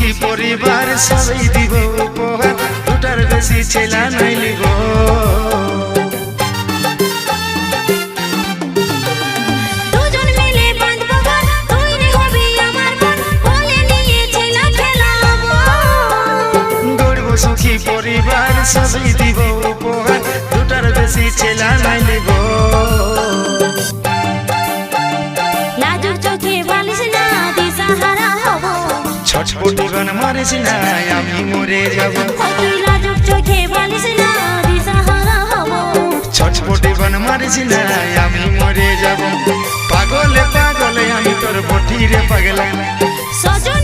সুখী পরিবার সবাই দিব উপহার, দুটার বেশি ছেলা নাই লিব। দুজন মিলে বাঁধবো ঘর, তুই রে হবি আমার বোন, কোলে নিয়ে ছেলা খেলাবো। গড়ব সুখী পরিবার সবাই দিব উপহার, দুটার বেশি ছেলা নাই লিব। লাজুক চোখে বালিশ না দিশাহারা হব, ছটপটি গান মারিস না আমি মরে যাব। তুই লাজুক চোখে বালিশ না দিশাহারা হব, ছটপটি গান মারিস না আমি মরে যাব। পাগলে পাগলে আমি তোর বটিরে পাগলা। সজন